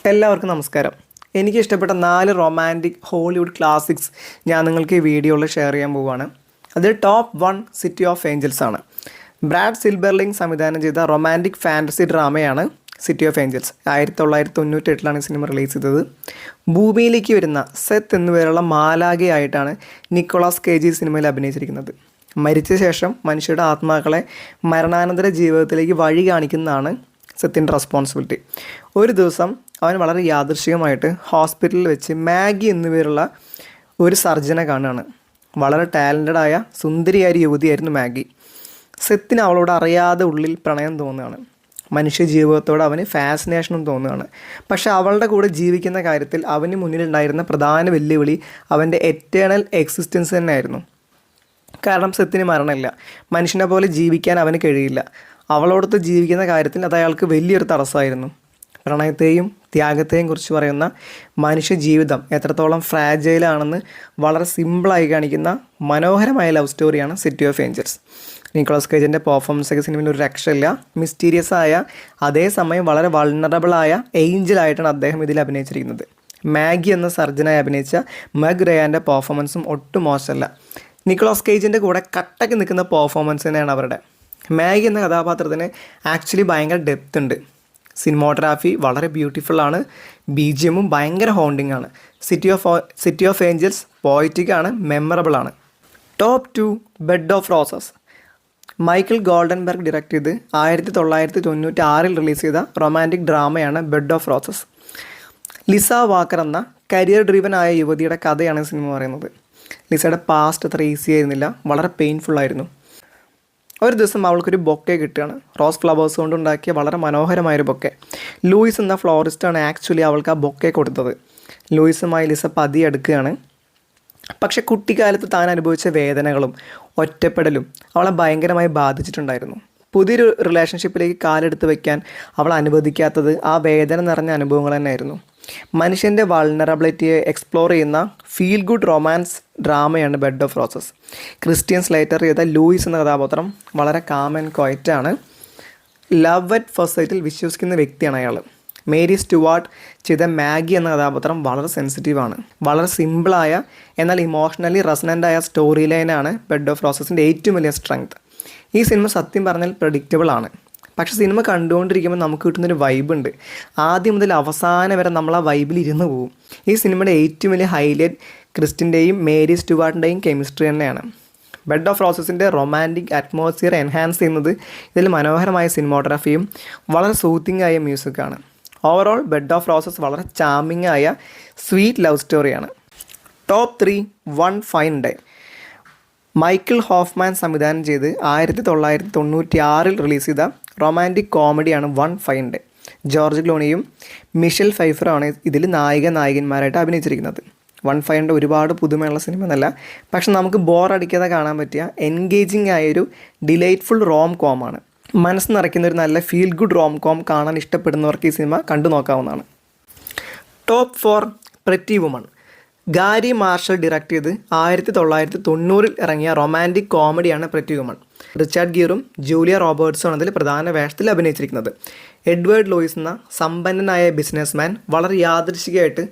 എല്ലാവർക്കും നമസ്കാരം. എനിക്ക് ഇഷ്ടപ്പെട്ട 4 റൊമാൻറ്റിക് ഹോളിവുഡ് ക്ലാസിക്സ് ഞാൻ നിങ്ങൾക്ക് ഈ വീഡിയോയിൽ ഷെയർ ചെയ്യാൻ പോവുകയാണ്. അതിൽ ടോപ്പ് 1 സിറ്റി ഓഫ് ഏഞ്ചൽസ് ആണ്. ബ്രാഡ് സിൽബർലിംഗ് സംവിധാനം ചെയ്ത റൊമാൻറ്റിക് ഫാൻറ്റസി ഡ്രാമയാണ് സിറ്റി ഓഫ് ഏഞ്ചൽസ്. 1998 സിനിമ റിലീസ് ചെയ്തത്. ഭൂമിയിലേക്ക് വരുന്ന സെത്ത് എന്നുപേരുള്ള മാലാഖയായിട്ടാണ് നിക്കോളാസ് കേജ് സിനിമയിൽ അഭിനയിച്ചിരിക്കുന്നത്. മരിച്ച ശേഷം മനുഷ്യരുടെ ആത്മാക്കളെ മരണാനന്തര ജീവിതത്തിലേക്ക് വഴി കാണിക്കുന്നതാണ് സെത്തിൻ്റെ റെസ്പോൺസിബിലിറ്റി. ഒരു ദിവസം അവൻ വളരെ യാദൃശ്ചികമായിട്ട് ഹോസ്പിറ്റലിൽ വെച്ച് മാഗി എന്നുപേരുള്ള ഒരു സർജനെ കാണുകയാണ്. വളരെ ടാലൻറ്റഡായ സുന്ദരിയായ യുവതിയായിരുന്നു മാഗി. സെത്തിന് അവളോട് അറിയാതെ ഉള്ളിൽ പ്രണയം തോന്നുകയാണ്. മനുഷ്യ ജീവിതത്തോട് അവന് ഫാസിനേഷനും തോന്നുകയാണ്. പക്ഷേ അവളുടെ കൂടെ ജീവിക്കുന്ന കാര്യത്തിൽ അവന് മുന്നിലുണ്ടായിരുന്ന പ്രധാന വെല്ലുവിളി അവൻ്റെ എറ്റേണൽ എക്സിസ്റ്റൻസ് തന്നെയായിരുന്നു. കാരണം സെത്തിന് മരണമില്ല, മനുഷ്യനെ പോലെ ജീവിക്കാൻ അവന് കഴിയില്ല. അവളോടൊത്ത് ജീവിക്കുന്ന കാര്യത്തിൽ അത് അയാൾക്ക് വലിയൊരു തടസ്സമായിരുന്നു. പ്രണയത്തെയും ത്യാഗത്തെയും കുറിച്ച് പറയുന്ന മനുഷ്യ ജീവിതം എത്രത്തോളം ഫ്രാജൈലാണെന്ന് വളരെ സിമ്പിളായി കാണിക്കുന്ന മനോഹരമായ ലവ് സ്റ്റോറിയാണ് സിറ്റി ഓഫ് ഏഞ്ചൽസ്. നിക്കോളാസ് കേജിൻ്റെ പെർഫോമൻസൊക്കെ സിനിമയിൽ ഒരു രക്ഷയില്ല. മിസ്റ്റീരിയസ് ആയ അതേസമയം വളരെ വൾണറബിളായ ഏഞ്ചലായിട്ടാണ് അദ്ദേഹം ഇതിൽ അഭിനയിച്ചിരിക്കുന്നത്. മാഗി എന്ന സർജനായി അഭിനയിച്ച മെഗ് റയാൻ്റെ പെർഫോമൻസും ഒട്ടും മോശമല്ല. നിക്കോളാസ് കേജിൻ്റെ കൂടെ കട്ടക്ക് നിൽക്കുന്ന പെർഫോമൻസ് തന്നെയാണ് അവരുടെ. മാഗി എന്ന കഥാപാത്രത്തിന് ആക്ച്വലി ഭയങ്കര ഡെപ്ത് ഉണ്ട്. സിനിമോഗ്രാഫി വളരെ ബ്യൂട്ടിഫുള്ളാണ്. BGMഉം ഭയങ്കര ഹോണ്ടിങ് ആണ്. സിറ്റി ഓഫ് ഏഞ്ചൽസ് പോയറ്റിക് ആണ്, മെമ്മറബിളാണ്. Top 2 bed of roses. Michael Goldenberg direct ചെയ്ത് 1996 റിലീസ് ചെയ്ത റൊമാൻറ്റിക് ഡ്രാമയാണ് bed of roses. Lisa Walker എന്ന കരിയർ ഡ്രീവൻ ആയ യുവതിയുടെ കഥയാണ് സിനിമ പറയുന്നത്. ലിസയുടെ പാസ്റ്റ് അത്ര ഈസി ആയിരുന്നില്ല, വളരെ പെയിൻഫുള്ളായിരുന്നു. ഒരു ദിവസം അവൾക്കൊരു ബൊക്കെ കിട്ടുകയാണ്. റോസ് ഫ്ലവേഴ്സ് കൊണ്ടുണ്ടാക്കിയ വളരെ മനോഹരമായൊരു ബൊക്കെ. ലൂയിസ് എന്ന ഫ്ലോറിസ്റ്റാണ് ആക്ച്വലി അവൾക്ക് ആ ബൊക്കെ കൊടുത്തത്. ലൂയിസുമായി ലിസ പതിയെ എടുക്കുകയാണ്. പക്ഷെ കുട്ടിക്കാലത്ത് താൻ അനുഭവിച്ച വേദനകളും ഒറ്റപ്പെടലും അവളെ ഭയങ്കരമായി ബാധിച്ചിട്ടുണ്ടായിരുന്നു. പുതിയൊരു റിലേഷൻഷിപ്പിലേക്ക് കാലെടുത്ത് വയ്ക്കാൻ അവൾ അനുവദിക്കാത്തത് ആ വേദന നിറഞ്ഞ അനുഭവങ്ങൾ തന്നെയായിരുന്നു. മനുഷ്യൻ്റെ വൾണറബിലിറ്റിയെ എക്സ്പ്ലോർ ചെയ്യുന്ന ഫീൽ ഗുഡ് റൊമാൻസ് ഡ്രാമയാണ് bed of roses. Christian Slater ചെയ്ത ലൂയിസ് എന്ന കഥാപാത്രം വളരെ കാം ആൻഡ് ക്വയറ്റാണ്. ലവ് അറ്റ് ഫസ്റ്റ് സൈറ്റിൽ വിശ്വസിക്കുന്ന വ്യക്തിയാണ് അയാൾ. മേരി സ്റ്റുവാർട്ട് ചെയ്ത മാഗി എന്ന കഥാപാത്രം വളരെ സെൻസിറ്റീവാണ്. വളരെ സിമ്പിളായ എന്നാൽ ഇമോഷണലി റെസനൻ്റായ സ്റ്റോറി ലൈനാണ് ബെഡ് ഓഫ് റോസസിൻ്റെ ഏറ്റവും വലിയ സ്ട്രെങ്ത്. ഈ സിനിമ സത്യം പറഞ്ഞാൽ പ്രഡിക്റ്റബിൾ ആണ്. പക്ഷേ സിനിമ കണ്ടുകൊണ്ടിരിക്കുമ്പോൾ നമുക്ക് കിട്ടുന്നൊരു വൈബുണ്ട്. ആദ്യം മുതൽ അവസാനം വരെ നമ്മൾ ആ വൈബിൽ ഇരുന്ന് പോകും. ഈ സിനിമയുടെ ഏറ്റവും വലിയ ഹൈലൈറ്റ് ക്രിസ്റ്റിൻ്റെയും മേരി സ്റ്റുവാർട്ടിൻ്റെയും കെമിസ്ട്രി തന്നെയാണ്. ബെഡ് ഓഫ് റോസസിൻ്റെ റൊമാൻറ്റിക് അറ്റ്മോസ്ഫിയർ എൻഹാൻസ് ചെയ്യുന്നത് ഇതിൽ മനോഹരമായ സിനിമോഗ്രാഫിയും വളരെ സൂത്തിങ് ആയ മ്യൂസിക്കാണ്. ഓവറോൾ ബെഡ് ഓഫ് റോസസ് വളരെ ചാമിങ് ആയ സ്വീറ്റ് ലവ് സ്റ്റോറിയാണ്. Top 3 one fine day. Michael Hoffman സംവിധാനം ചെയ്ത് 1996 റിലീസ് ചെയ്ത റൊമാൻറ്റിക് കോമഡിയാണ് വൺ ഫൈൻ ഡേ. ജോർജ് ക്ലൂണിയും മിഷേൽ ഫൈഫറുമാണ് ഇതിൽ നായകന്മാരായിട്ട് അഭിനയിച്ചിരിക്കുന്നത്. വൺ ഫൈൻ ഡേ ഒരുപാട് പുതുമയുള്ള സിനിമ എന്നല്ല, പക്ഷെ നമുക്ക് ബോർ അടിക്കാതെ കാണാൻ പറ്റിയ എൻഗേജിങ് ആയൊരു ഡിലൈറ്റ്ഫുൾ റോം കോമാണ്. മനസ്സ് നിറയ്ക്കുന്ന ഒരു നല്ല ഫീൽ ഗുഡ് റോം കോം കാണാൻ ഇഷ്ടപ്പെടുന്നവർക്ക് ഈ സിനിമ കണ്ടു നോക്കാവുന്നതാണ്. Top 4 pretty woman. Garry Marshall direct ചെയ്ത് 1990 ഇറങ്ങിയ റൊമാൻറ്റിക് കോമഡിയാണ് പ്രെറ്റി വുമൺ. റിച്ചാർഡ് ഗീറും ജൂലിയ റോബർട്ട്സും അതിൽ പ്രധാന വേഷത്തിൽ അഭിനയിച്ചിരിക്കുന്നത്. എഡ്വേർഡ് ലൂയിസ് എന്ന സമ്പന്നനായ ബിസിനസ്മാൻ വളരെ യാദൃശ്ചികമായിട്ട്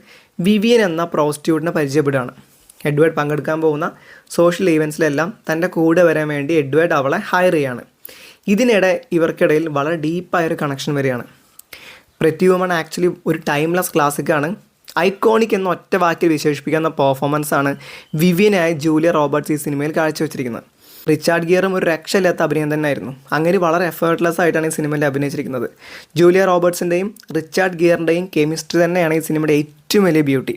വിവിയൻ എന്ന പ്രോസ്റ്റിറ്റ്യൂട്ടിനെ പരിചയപ്പെടുകയാണ്. എഡ്വേർഡ് പങ്കെടുക്കാൻ പോകുന്ന സോഷ്യൽ ഈവൻസിലെല്ലാം തൻ്റെ കൂടെ വരാൻ വേണ്ടി എഡ്വേർഡ് അവളെ ഹയർ ചെയ്യാണ്. ഇതിനിടെ ഇവർക്കിടയിൽ വളരെ ഡീപ്പായൊരു കണക്ഷൻ വരികയാണ്. പ്രെറ്റി വുമൺ ആക്ച്വലി ഒരു ടൈംലെസ് ക്ലാസിക്കാണ്. ഐക്കോണിക് എന്ന ഒറ്റ വാക്കിൽ വിശേഷിപ്പിക്കുന്ന പെർഫോമൻസാണ് വിവിയനായ ജൂലിയ റോബർട്ട്സ് ഈ സിനിമയിൽ കാഴ്ചവെച്ചിരിക്കുന്നത്. റിച്ചാർഡ് ഗിയറും ഒരു രക്ഷയില്ലാത്ത അഭിനയം തന്നെയായിരുന്നു. അങ്ങനെ വളരെ എഫേർട്ട്ലെസ് ആയിട്ടാണ് ഈ സിനിമയിൽ അഭിനയിച്ചിരിക്കുന്നത്. ജൂലിയ റോബർട്ട്സിൻ്റെയും റിച്ചാർഡ് ഗിയറിൻ്റെയും കെമിസ്ട്രി തന്നെയാണ് ഈ സിനിമയുടെ ഏറ്റവും വലിയ ബ്യൂട്ടി.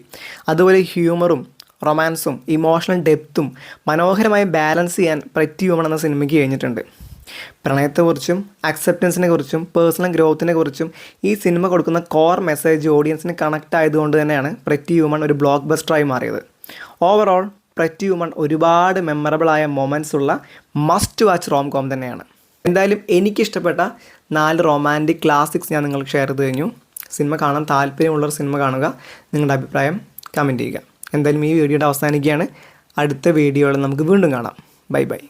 അതുപോലെ ഹ്യൂമറും റൊമാൻസും ഇമോഷണൽ ഡെപ്തും മനോഹരമായി ബാലൻസ് ചെയ്യാൻ പ്രെറ്റി വുമൺ എന്ന സിനിമയ്ക്ക് കഴിഞ്ഞിട്ടുണ്ട്. പ്രണയത്തെക്കുറിച്ചും അക്സെപ്റ്റൻസിനെ കുറിച്ചും പേഴ്സണൽ ഗ്രോത്തിനെ കുറിച്ചും ഈ സിനിമ കൊടുക്കുന്ന കോർ മെസ്സേജ് ഓഡിയൻസിന് കണക്റ്റ് ആയതുകൊണ്ട് തന്നെയാണ് പ്രെറ്റി വുമൺ ഒരു ബ്ലോക്ക് ബസ്റ്ററായി മാറിയത്. ഓവറോൾ പ്രെറ്റി വുമൺ ഒരുപാട് മെമ്മറബിളായ മൊമെൻറ്റ്സ് ഉള്ള മസ്റ്റ് വാച്ച് റോം കോം തന്നെയാണ്. എന്തായാലും എനിക്കിഷ്ടപ്പെട്ട 4 റൊമാൻറ്റിക് ക്ലാസിക്സ് ഞാൻ നിങ്ങൾക്ക് ഷെയർ ചെയ്ത് കഴിഞ്ഞു. സിനിമ കാണാൻ താല്പര്യമുള്ളൊരു സിനിമ കാണുക, നിങ്ങളുടെ അഭിപ്രായം കമൻറ്റ് ചെയ്യുക. എന്തായാലും ഈ വീഡിയോയുടെ അവസാനിക്കുകയാണ്. അടുത്ത വീഡിയോയിൽ നമുക്ക് വീണ്ടും കാണാം. Bye bye.